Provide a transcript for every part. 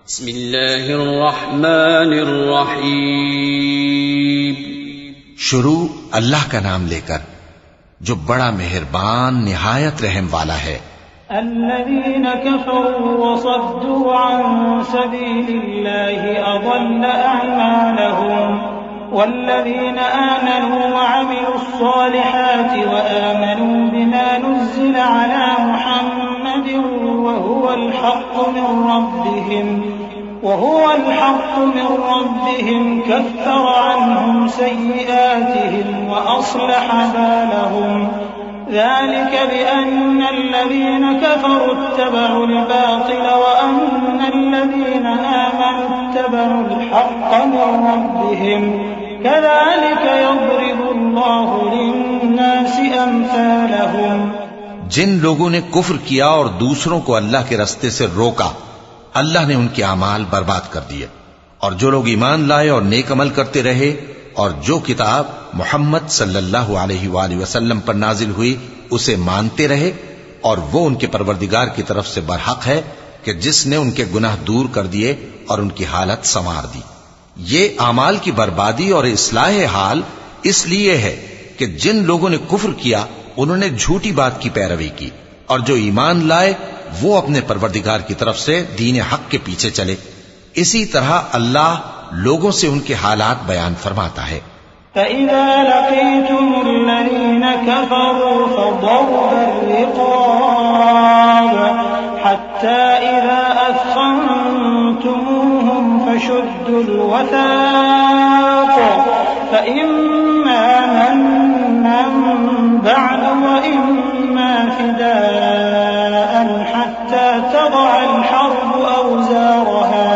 बिस्मिल्लाहिर्रहमानिर्रहीम। शुरू अल्लाह का नाम लेकर जो बड़ा मेहरबान निहायत रहम वाला है। अल्लज़ीना कफ़रू वसद्दू अन सबीलिल्लाहि अज़ल्ल अअमालहुम वल्लज़ीना आमनू वअमिलुस्सालिहाति वआमनू बिमा नुज़्ज़िला अला मुहम्मदिन वहुवल हक़्क़ु मिन रब्बिहिम कफ़्फ़र अन्हुम सय्यिआतिहिम वअस्लह बालहुम ذلك بأن الذين كفروا اتبعوا الباطل وأن الذين آمنوا اتبعوا الحق من ربهم كذلك يضرب الله للناس أمثالهم। जिन लोगों ने कुफ्र किया और दूसरों को अल्लाह के रास्ते से रोका, अल्लाह ने उनके अमाल बर्बाद कर दिए। और जो लोग ईमान लाए और नेक अमल करते रहे और जो किताब मोहम्मद सल्लल्लाहु अलैहि वसल्लम पर नाजिल हुई उसे मानते रहे, और वो उनके परवरदिगार की तरफ से बरहक है कि जिसने उनके गुनाह दूर कर दिए और उनकी हालत संवार दी। ये आमाल की बर्बादी और इस्लाह हाल इसलिए है कि जिन लोगों ने कुफ्र किया उन्होंने झूठी बात की पैरवी की, और जो ईमान लाए वो अपने परवरदिगार की तरफ से दीन हक के पीछे चले। इसी तरह अल्लाह लोगों से उनके हालात बयान फरमाता है। فإذا لقيتم الذين كفروا فضرب الرقاب حتى إذا أثخنتموهم فشدوا الوثاق فإما منا بعد وإما فداء حتى تضع الحرب أوزارها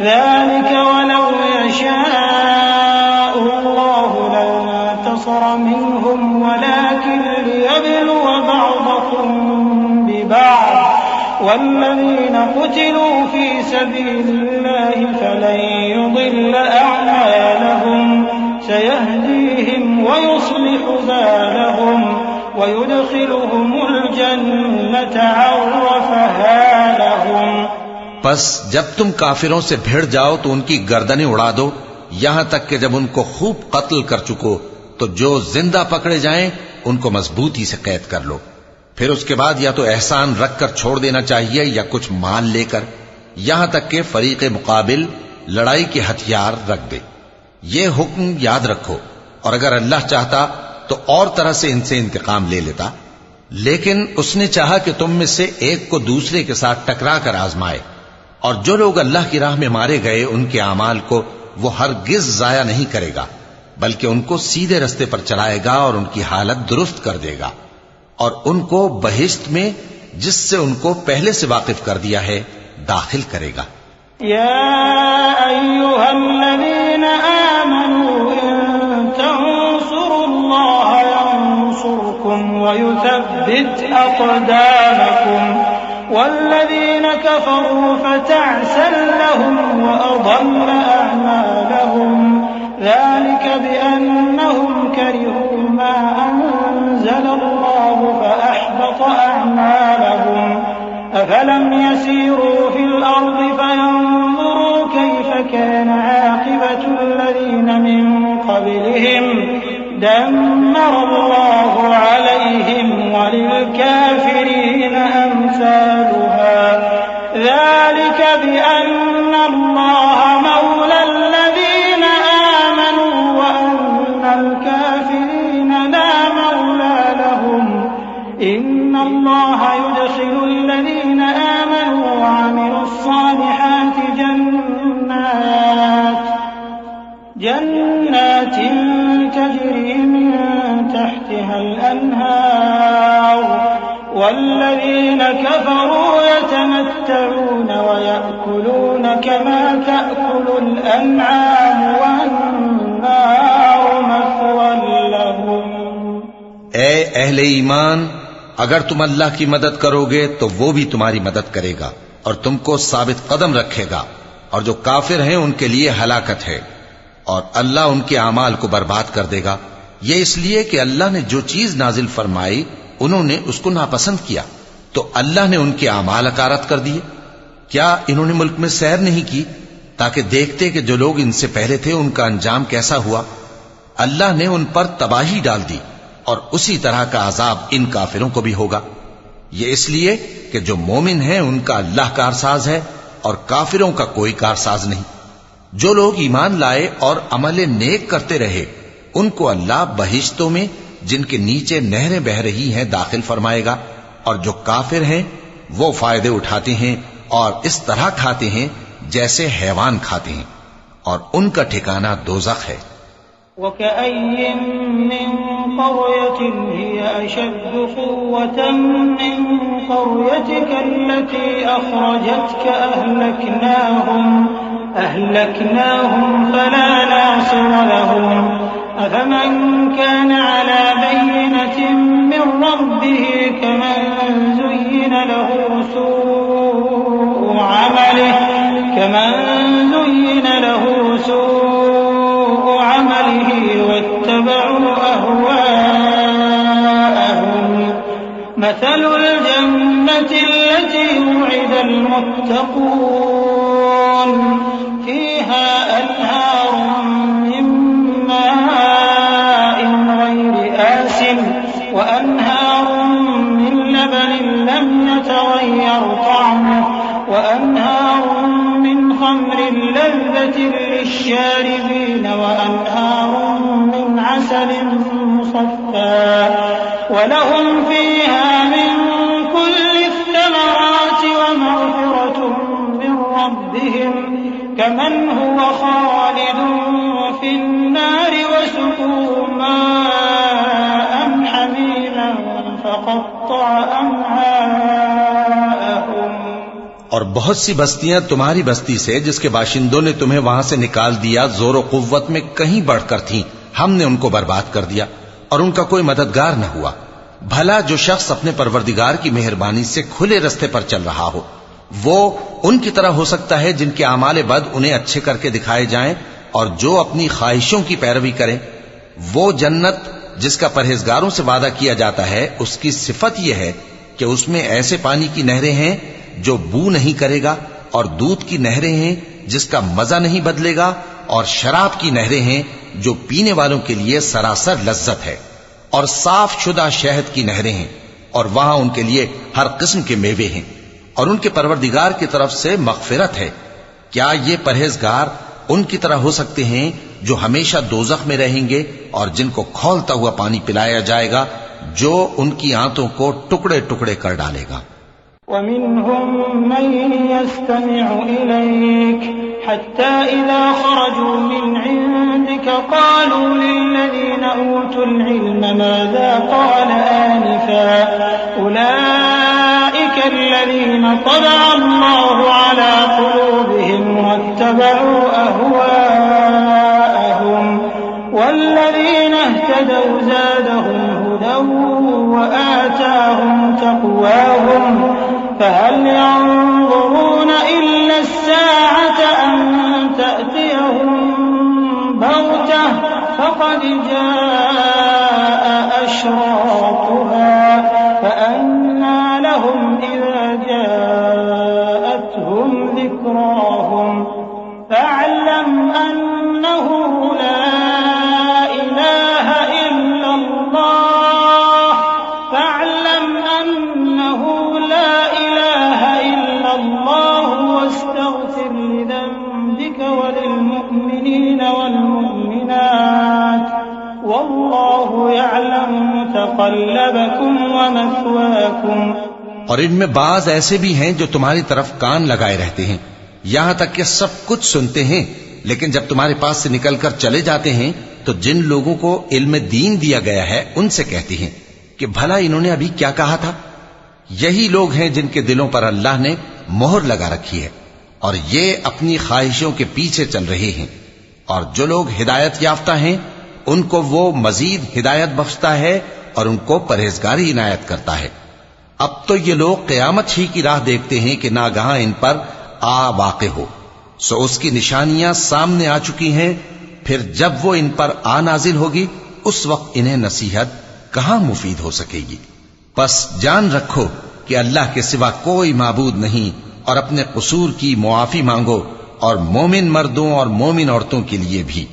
ذلك ولو يشاء الله لانتصر منهم ولكن ليبلو بعضكم ببعض والذين قتلوا في سبيل الله فلن يضل أعمالهم سيهديهم ويصلح بالهم ويدخلهم الجنة عرفها لهم। बस जब तुम काफिरों से भिड़ जाओ तो उनकी गर्दनें उड़ा दो, यहां तक कि जब उनको खूब कत्ल कर चुको तो जो जिंदा पकड़े जाएं उनको मजबूती से कैद कर लो। फिर उसके बाद या तो एहसान रखकर छोड़ देना चाहिए या कुछ माल लेकर, यहां तक कि फरीक़े मुकाबिल लड़ाई के हथियार रख दे। ये हुक्म याद रखो, और अगर अल्लाह चाहता तो और तरह से इनसे इंतकाम ले लेता, लेकिन उसने चाहा कि तुम में से एक को दूसरे के साथ टकरा कर आजमाए। और जो लोग अल्लाह की राह में मारे गए उनके अमाल को वो हरगिज जाया नहीं करेगा, बल्कि उनको सीधे रास्ते पर चलाएगा और उनकी हालत दुरुस्त कर देगा, और उनको बहिश्त में जिससे उनको पहले से वाकिफ कर दिया है दाखिल करेगा। या अय्युहल्लज़ीना आमनू इन तंसुरुल्लाह यंसुरकुम व युथब्बित अक़दामकुम वल्लज़ीना कफ़रू फ़तअसन लहुम व अضل अअमालहुम ज़ालिक बिअन्नहुम करिहू मा अंज़लल्लाहु फ़अहबत अअमालहुम अफ़लम यसीरू फ़िल अर्ज़ि फ़यंज़ुरू कैफ़ कान आक़िबतुल्लज़ीना मिन क़ब्लिहिम दम्मरल्लाहु अलैहिम वलिलकाफ़िरीन अम्सालुहा ذلك بأن الله مولى الذين آمنوا وأن الكافرين لا مولى لهم إن الله يدخل الذين آمنوا وعملوا الصالحات جنات تجري من تحتها الأنهار والذين كفروا يتمتعون ويأكلون كما تأكل الأنعام والنار مثوى لهم। ए अहले ईमान, अगर तुम अल्लाह की मदद करोगे तो वो भी तुम्हारी मदद करेगा और तुमको साबित कदम रखेगा, और जो काफिर हैं उनके लिए हलाकत है, और अल्लाह उनके अमाल को बर्बाद कर देगा। ये इसलिए कि अल्लाह ने जो चीज नाजिल फरमाई उन्होंने उसको नापसंद किया, तो अल्लाह ने उनके अमाल अकारत कर दिए। क्या इन्होंने मुल्क में सैर नहीं की ताकि देखते कि जो लोग इनसे पहले थे उनका अंजाम कैसा हुआ? अल्लाह ने उन पर तबाही डाल दी और उसी तरह का अजाब इन काफिरों को भी होगा। ये इसलिए कि जो मोमिन है उनका अल्लाह कारसाज है और काफिरों का कोई कारसाज नहीं। जो लोग ईमान लाए और अमल नेक करते रहे उनको अल्लाह बहिश्तों में जिनके नीचे नहरें बह रही हैं दाखिल फरमाएगा, और जो काफिर हैं वो फायदे उठाते हैं और इस तरह खाते हैं जैसे हैवान खाते हैं, और उनका ठिकाना दोज़ख है। वकअय्यिन मिन क़र्यतिन हिय अशद्दु क़ुव्वतन मिन क़र्यतिका अल्लती अख़रजतका अहलकनाहुम फला नासिर लहुम अफ़मन कान अला बय्यिनतिन मिन रब्बिही कमन ज़ुय्यिन लहु सूअ अमलिही वत्तबअू अहवाअहुम मसलुल जन्नति अल्लती वु'िदल मुत्तक़ून फ़ीहा अन्हारुम मिन माइन ग़ैरि आसिन व अन्हारुम मिन लबनिन लम यतग़य्यर तअमुहु व अन्हारुम मिन ख़म्रिन लज़्ज़तिन लिश्शारिबीन व अन्हारुम मिन असलिन मुसफ़्फ़ा व लहुम फ़ीहा मिन कुल्लि थमराति व मग़फ़िरतुम मिन रब्बिहिम कमन हुवा ख़ालिदुन फ़िन्नारि व सुक़ू माअन हमीमन फ़क़त्तअ अमआअहुम। और बहुत सी बस्तियां तुम्हारी बस्ती से जिसके बाशिंदों ने तुम्हें वहां से निकाल दिया जोर कुव्वत में कहीं बढ़कर थीं, हमने उनको बर्बाद कर दिया और उनका कोई मददगार न हुआ। भला जो शख्स अपने परवरदिगार की मेहरबानी से खुले रास्ते पर चल रहा हो वो उनकी तरह हो सकता है जिनके आमाले बद उन्हें अच्छे करके दिखाए जाएं, और जो अपनी ख्वाहिशों की पैरवी करें। वो जन्नत जिसका परहेजगारों से वादा किया जाता है उसकी सिफत यह है कि उसमें ऐसे पानी की नहरें हैं जो बू नहीं करेगा, और दूध की नहरें हैं जिसका मजा नहीं बदलेगा, और शराब की नहरें हैं जो पीने वालों के लिए सरासर लज्जत है, और साफ शुदा शहद की नहरें हैं, और वहां उनके लिए हर किस्म के मेवे हैं, और उनके परवरदिगार की तरफ से मग़फ़िरत है। क्या ये परहेजगार उनकी तरह हो सकते हैं जो हमेशा दोज़ख में रहेंगे और जिनको खौलता हुआ पानी पिलाया जाएगा जो उनकी आंतों को टुकड़े टुकड़े कर डालेगा। वमिन्हुम मन यस्तमिउ इलैक हत्ता इज़ा खरजू मिन इंदिका क़ालू लिल्लज़ीना ऊतुल इल्म माज़ा क़ाल आनिफ़ा उलाइका अल्लज़ीना तबअ अल्लाहु अला क़ुलूबिहिम वत्तबअू अहवाअहुम वल्लज़ीना इह्तदौ ज़ादहुम हुदन वआताहुम तक़वाहुम فهل ينظرون إلا الساعة أن تأتيهم بغتة فقد جاء أشراطها فأنى لهم إذا جاءتهم ذكراهم فاعلم أنه لا إله إلا الله فاعلم أنه لا إله إلا الله واستغفر لذنبك وللمؤمنين والمؤمنات والله يعلم متقلبكم ومثواكم। और इनमें बाज ऐसे भी हैं जो तुम्हारी तरफ कान लगाए रहते हैं, यहां तक कि सब कुछ सुनते हैं, लेकिन जब तुम्हारे पास से निकलकर चले जाते हैं तो जिन लोगों को इल्म दीन दिया गया है उनसे कहते हैं कि भला इन्होंने अभी क्या कहा था। यही लोग हैं जिनके दिलों पर अल्लाह ने मोहर लगा रखी है और ये अपनी ख्वाहिशों के पीछे चल रहे हैं। और जो लोग हिदायत याफ्ता हैं उनको वो मजीद हिदायत बख्शता है और उनको परहेजगारी इनायत करता है। अब तो ये लोग क़यामत ही की राह देखते हैं कि नागहां इन पर आ वाक़े हो, सो उसकी निशानियां सामने आ चुकी हैं। फिर जब वो इन पर आ नाजिल होगी उस वक्त इन्हें नसीहत कहां मुफीद हो सकेगी। बस जान रखो कि अल्लाह के सिवा कोई माबूद नहीं और अपने कसूर की मुआफी मांगो, और मोमिन मर्दों और मोमिन औरतों के लिए भी।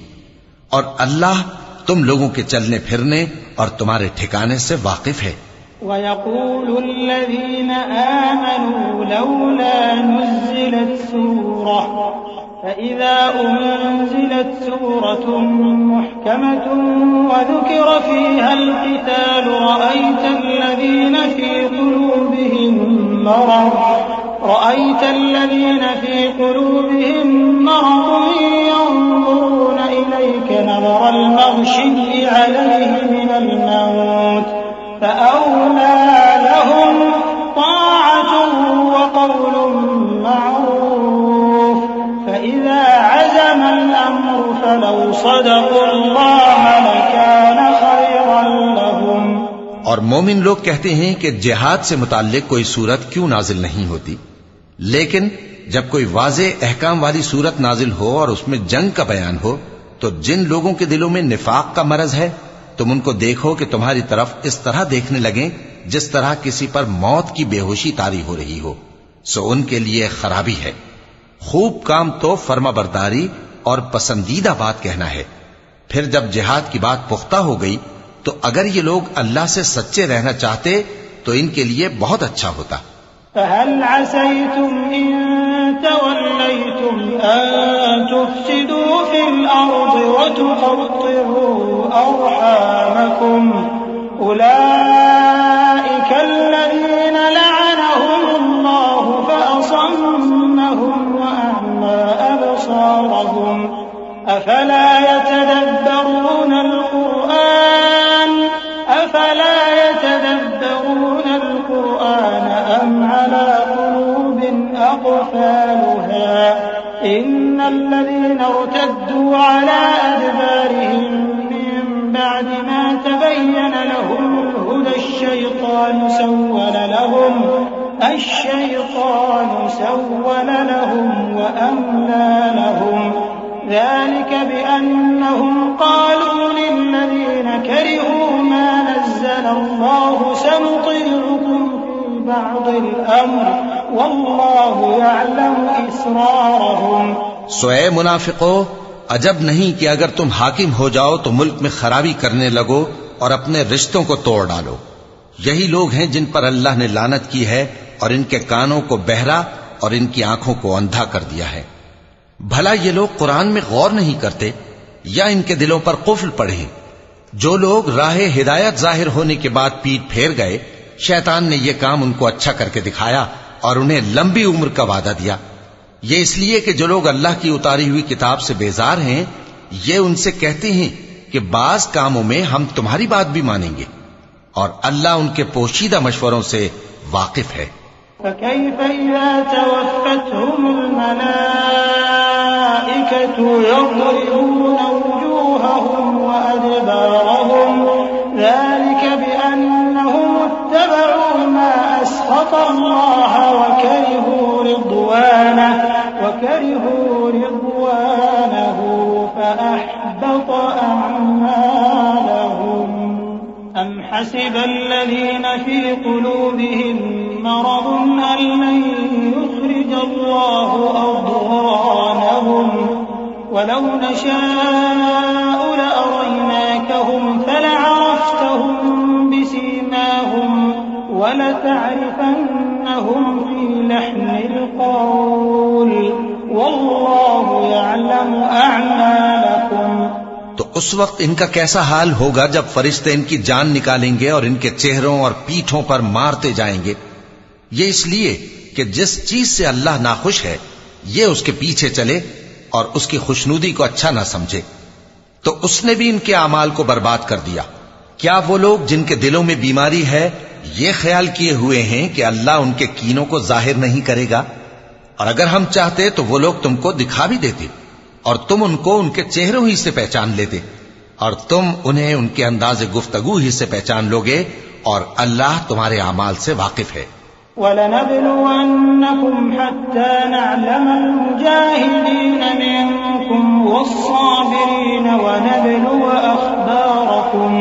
और अल्लाह तुम लोगों के चलने फिरने और तुम्हारे ठिकाने से वाकिफ है। वयक़ूलुल्लज़ीन आमनू लौला नुज़्ज़िलत सूरह फ़इज़ा उन्ज़िलत सूरतुन मुहकमतुन वज़ुकिर फ़ीहल क़िताल रअयतल्लज़ीन फ़ी क़ुलूबिहिम मरद यंज़ुरून इलैक नज़रल मग़शिय्यि अलैहि मिनल मौत फ़अौलै लहुम ताअतुन व क़ौलुन मअरूफ फ़इज़ा अज़मल अम्रु फ़लौ सदक़ुल्लाह लकान ख़ैरन लहुम। और मोमिन लोग कहते हैं कि जिहाद से मुताल्लिक कोई सूरत क्यों नाजिल नहीं होती, लेकिन जब कोई वाज़े अहकाम वाली सूरत नाजिल हो और उसमें जंग का बयान हो, तो जिन लोगों के दिलों में निफाक का मरज है तुम उनको देखो कि तुम्हारी तरफ इस तरह देखने लगें जिस तरह किसी पर मौत की बेहोशी तारी हो रही हो, सो उनके लिए खराबी है। खूब काम तो फर्माबरदारी और पसंदीदा बात कहना है। फिर जब जिहाद की बात पुख्ता हो गई तो अगर ये लोग अल्लाह से सच्चे रहना चाहते तो इनके लिए बहुत अच्छा होता। फ़हल असैतुम इन तवल्लैतुम अन तुफ़सिदू फ़िल अर्ज़ व तुक़त्तिअू अर्हामकुम उलाइका अल्लज़ीना लअनहुमुल्लाहु फ़असम्महुम व अअमा अबसारहुम अफ़ला यतदब्बरून القرآن أم على قلوب أقفالها إن الذين ارتدوا على أدبارهم من بعد ما تبين لهم الهدى الشيطان سول لهم وأملى لهم ذلك بأنهم قالوا للذين كرهوا ما نزل الله سنطيعكم في بعض الأمر والله يعلم إسرارهم। सोए मुनाफिको, अजब नहीं कि अगर तुम हाकिम हो जाओ तो मुल्क में खराबी करने लगो और अपने रिश्तों को तोड़ डालो। यही लोग हैं जिन पर अल्लाह ने लानत की है और इनके कानों को बहरा और इनकी आंखों को अंधा कर दिया है। भला ये लोग कुरान में गौर नहीं करते या इनके दिलों पर कुफ्र पड़े? जो लोग राहे हिदायत जाहिर होने के बाद पीठ फेर गए, शैतान ने यह काम उनको अच्छा करके दिखाया और उन्हें लंबी उम्र का वादा दिया। ये इसलिए कि जो लोग अल्लाह की उतारी हुई किताब से बेजार हैं, ये उनसे कहते हैं कि बाज कामों में हम तुम्हारी बात भी मानेंगे, और अल्लाह उनके पोशीदा मशवरों से वाकिफ है। فكيف إذا توفتهم الملائكة يضربون وجوههم وأدبارهم ذلك بأنهم اتبعوا ما أسخط الله وكرهوا رضوانه فأحبط أعمالهم أم حسب الذين في قلوبهم مرض أن لن يخرج الله أضغانهم ولو نشاء لأريناكهم فلعرفتهم بسيماهم ولتعرفنهم في لحن القول والله يعلم أعمالكم। तो उस वक्त इनका कैसा हाल होगा जब फरिश्ते इनकी जान निकालेंगे और इनके चेहरों और पीठों पर मारते जाएंगे। ये इसलिए कि जिस चीज से अल्लाह नाखुश है ये उसके पीछे चले और उसकी खुशनुदी को अच्छा ना समझे, तो उसने भी इनके अमाल को बर्बाद कर दिया। क्या वो लोग जिनके दिलों में बीमारी है ये ख्याल किए हुए हैं कि अल्लाह उनके कीनों को जाहिर नहीं करेगा? और अगर हम चाहते तो वो लोग तुमको दिखा भी देते और तुम उनको उनके चेहरों ही से पहचान लेते, और तुम उन्हें उनके अंदाज़े गुफ्तगू ही से पहचान लोगे, और अल्लाह तुम्हारे अमाल से वाकिफ है। वलनब्लुवन्नकुम हत्ता नअलमल मुजाहिदीन मिनकुम वस्साबिरीन वनब्लुव अखबारकुम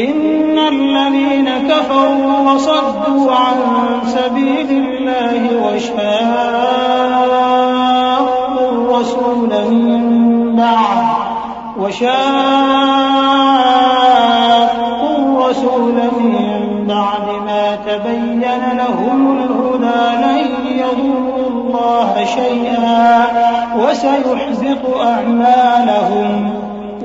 इन्नल्लज़ीन कफरू वसद्दू अन सबीलिल्लाहि बिल्लाहि वशाक़्क़ुर-रसूल मिन बअद मा तबय्यन लहुमुल हुदा लन यदुर्रुल्लाह शैअन वसयुहबितु अअमालहुम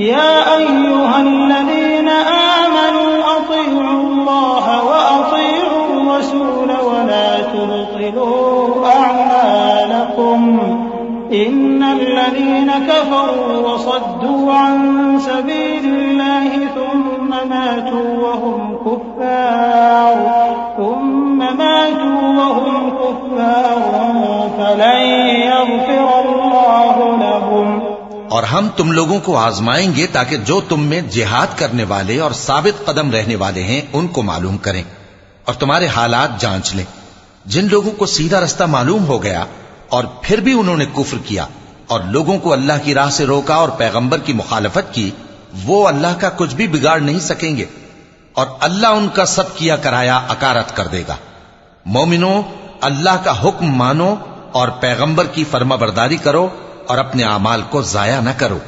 या अय्युहल्लज़ीना आमनू अतीउल्लाह व अतीउर रसूल वला तुब्तिलू अअमालकुम इन्नल्लज़ीना कफ़रू वसद्दू अन सबीलिल्लाहि थुम्म मातू वहुम कुफ़्फ़ार फलन यग़फ़िरल्लाहु लहुम। और हम तुम लोगों को आजमाएंगे ताकि जो तुम में जिहाद करने वाले और साबित कदम रहने वाले हैं उनको मालूम करें और तुम्हारे हालात जांच लें। जिन लोगों को सीधा रास्ता मालूम हो गया और फिर भी उन्होंने कुफ्र किया और लोगों को अल्लाह की राह से रोका और पैगंबर की मुखालफत की, वो अल्लाह का कुछ भी बिगाड़ नहीं सकेंगे और अल्लाह उनका सब किया कराया अकारत कर देगा। मोमिनो, अल्लाह का हुक्म मानो और पैगंबर की फर्माबरदारी करो और अपने आमाल को जाया न करो।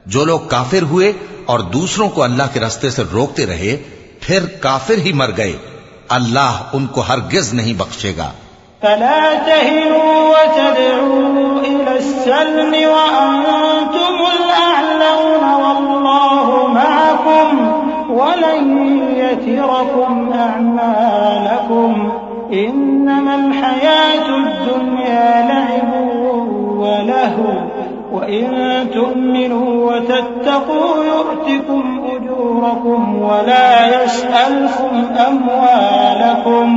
जो लोग काफिर हुए और दूसरों को अल्लाह के रास्ते से रोकते रहे फिर काफिर ही मर गए, अल्लाह उनको हरगिज नहीं बख्शेगा। फला तहिनू व तदऊ इलस्सल्म व अंतुमुल अअलौना वल्लाहु मअकुम व लन यतिरकुम अअमालकुम इन्नमल हयातुद दुन्या लइबुन व लहु व इन तु'मिनू व तत्तकू यु'तिकुम उजूरकुम व ला यसअलकुम अमवालकुम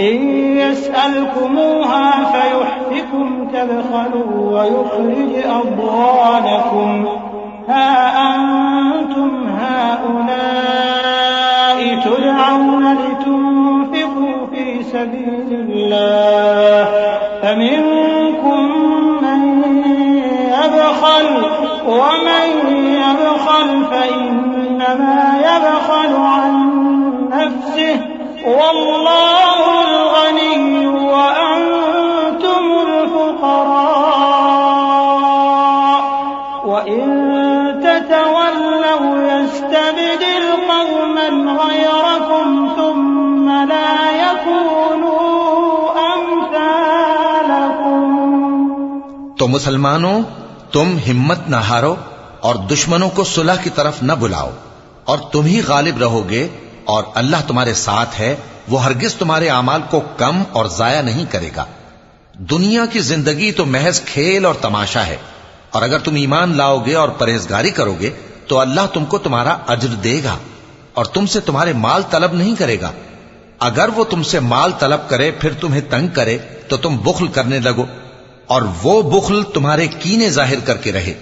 इन यसअलकुमूहा फयुहफिकुम तबखलू व युखरिज अद्वानकुम हा अंतुम हाउलाइ तुदअउन लितुनफिकू फी सबीलिल्लाह फमिनकुम मन यबखल व मन यबखल फइन्नमा यबखलु अन नफ्सिहि वल्लाहुल गनिय्यु व अंतुमुल फुक़रा व इन ततवल्लव यस्तबदिल क़ौमन ग़यरकुम थुम्म ला यकूनू अम्सालकुम। तो मुसलमानों, तुम हिम्मत न हारो और दुश्मनों को सुलह की तरफ न बुलाओ और तुम ही गालिब रहोगे और अल्लाह तुम्हारे साथ है, वो हरगिज तुम्हारे अमाल को कम और जाया नहीं करेगा। दुनिया की जिंदगी तो महज खेल और तमाशा है और अगर तुम ईमान लाओगे और परहेजगारी करोगे तो अल्लाह तुमको तुम्हारा अज्र देगा और तुमसे तुम्हारे माल तलब नहीं करेगा। अगर वो तुमसे माल तलब करे फिर तुम्हें तंग करे तो तुम बुख्ल करने लगो और वो बुख्ल तुम्हारे कीने जाहिर करके रहे।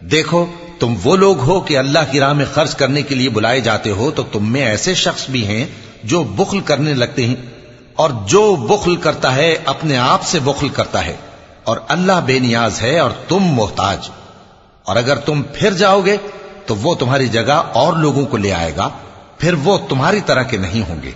देखो, तुम वो लोग हो कि अल्लाह की राह में खर्च करने के लिए बुलाए जाते हो, तो तुम में ऐसे शख्स भी हैं जो बुख्ल करने लगते हैं और जो बुख्ल करता है अपने आप से बुख्ल करता है और अल्लाह बेनियाज है और तुम मोहताज। और अगर तुम फिर जाओगे तो वो तुम्हारी जगह और लोगों को ले आएगा, फिर वो तुम्हारी तरह के नहीं होंगे।